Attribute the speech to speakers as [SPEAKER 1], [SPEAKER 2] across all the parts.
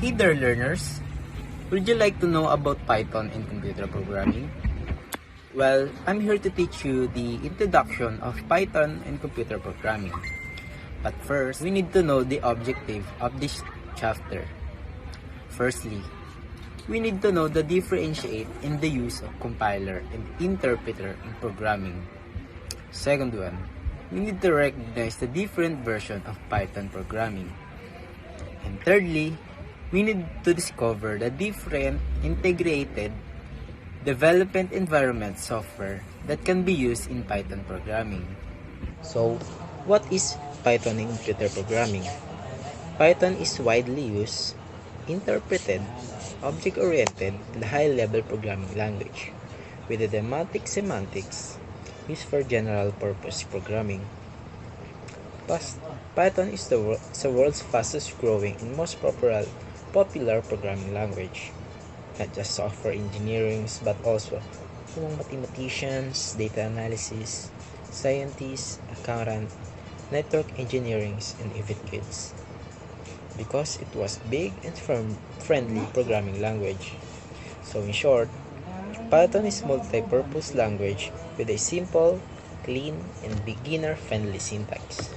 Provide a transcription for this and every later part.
[SPEAKER 1] Hey there learners! Would you like to know about Python and computer programming? Well, I'm here to teach you the introduction of Python and computer programming. But first, we need to know the objective of this chapter. Firstly, we need to know the differentiate in the use of compiler and interpreter in programming. Second one, we need to recognize the different version of Python programming. And thirdly, we need to discover the different integrated development environment software that can be used in Python programming. So, what is Python in computer programming? Python is widely used, interpreted, object-oriented, and high-level programming language with a thematic semantics used for general-purpose programming. Python is the world's fastest growing and most popular programming language, not just software engineering but also among mathematicians, data analysis, scientists, accountant, network engineering, and even kids. Because it was big and friendly programming language. So in short, Python is multi-purpose language with a simple, clean, and beginner-friendly syntax.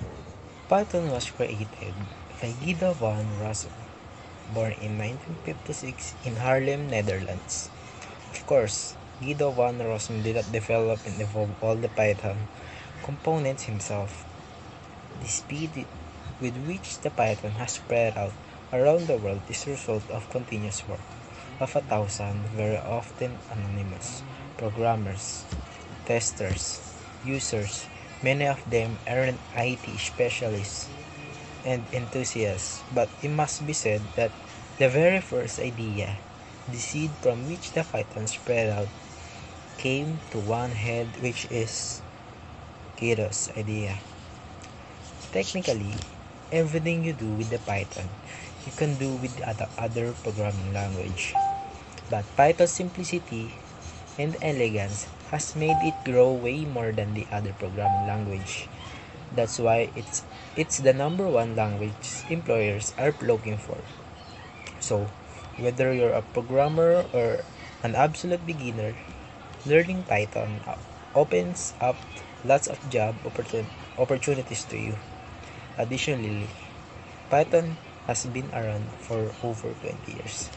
[SPEAKER 1] Python was created by Guido van Rossum, born in 1956 in Haarlem, Netherlands. Of course, Guido van Rossum did not develop and evolve all the Python components himself. The speed with which the Python has spread out around the world is the result of continuous work of 1,000 very often anonymous programmers, testers, users. Many of them aren't IT specialists and enthusiasts, but it must be said that the very first idea, the seed from which the Python spread out, came to one head, which is Guido's idea. Technically, everything you do with the Python, you can do with the other programming language. But Python's simplicity and elegance has made it grow way more than the other programming language. That's why it's the number one language employers are looking for. So, whether you're a programmer or an absolute beginner, learning Python opens up lots of job opportunities to you. Additionally, Python has been around for over 20 years.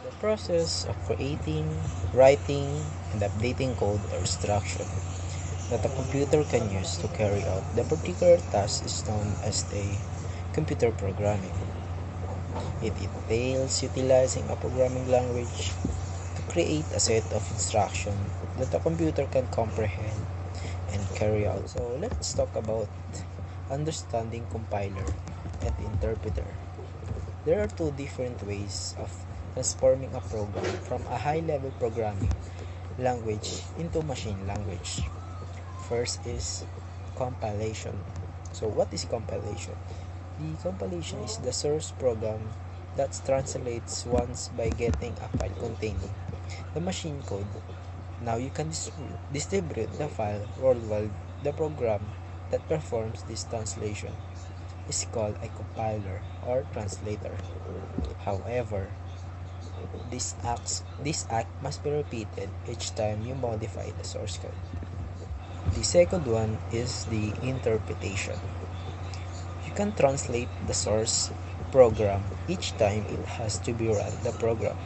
[SPEAKER 1] The process of creating, writing, and updating code or instruction that a computer can use to carry out the particular task is known as the computer programming. It entails utilizing a programming language to create a set of instructions that a computer can comprehend and carry out. So let's talk about understanding compiler and interpreter. There are two different ways of transforming a program from a high-level programming language into machine language. First is compilation. So what is compilation? The compilation is the source program that translates once by getting a file containing the machine code. Now you can distribute the file worldwide. The program that performs this translation is called a compiler or translator. However, this act must be repeated each time you modify the source code. The second one is the interpretation. You can translate the source program each time it has to be run the program.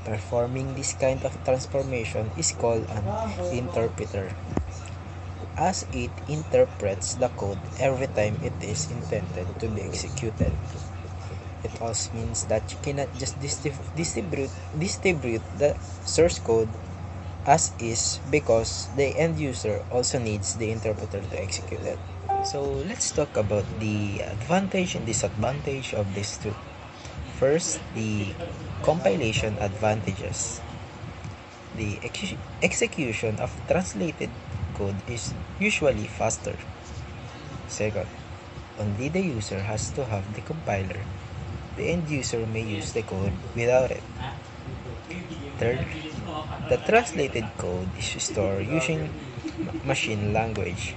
[SPEAKER 1] Performing this kind of transformation is called an interpreter, as it interprets the code every time it is intended to be executed. It also means that you cannot just distribute the source code as is, because the end user also needs the interpreter to execute it. So let's talk about the advantage and disadvantage of these two. First, the compilation advantages. The execution of translated code is usually faster. Second, only the user has to have the compiler. The end user may use the code without it. Third, the translated code is stored using machine language.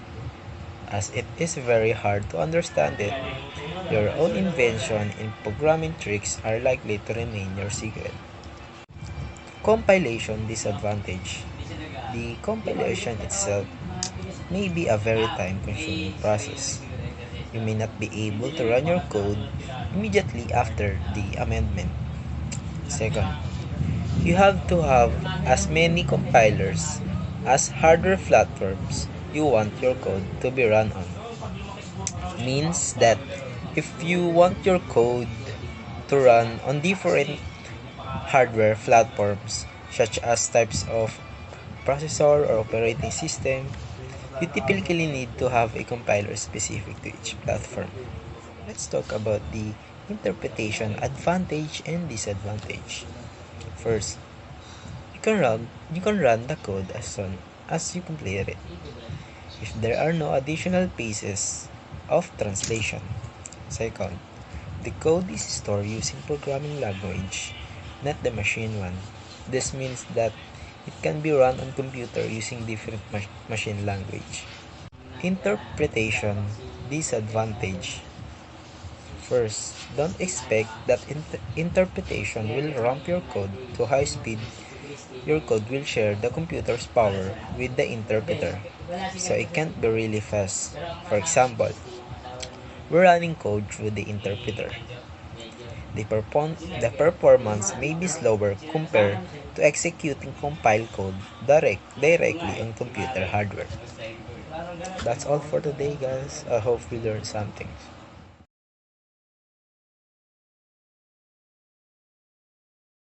[SPEAKER 1] as it is very hard to understand it. Your own invention and programming tricks are likely to remain your secret. Compilation disadvantage. The compilation itself may be a very time-consuming process. You may not be able to run your code immediately after the amendment. Second, you have to have as many compilers as hardware platforms you want your code to be run on. Means that if you want your code to run on different hardware platforms such as types of processor or operating system, you typically need to have a compiler specific to each platform. Let's talk about the interpretation advantage and disadvantage. First, you can run the code as soon as you complete it if there are no additional pieces of translation. Second, the code is stored using programming language, not the machine one. This means that it can be run on computer using different machine language. Interpretation disadvantage. First, don't expect that interpretation will ramp your code to high speed. Your code will share the computer's power with the interpreter, so it can't be really fast. For example, we're running code through the interpreter. The performance may be slower compared to executing compiled code directly on computer hardware. That's all for today, guys. I hope you learned something.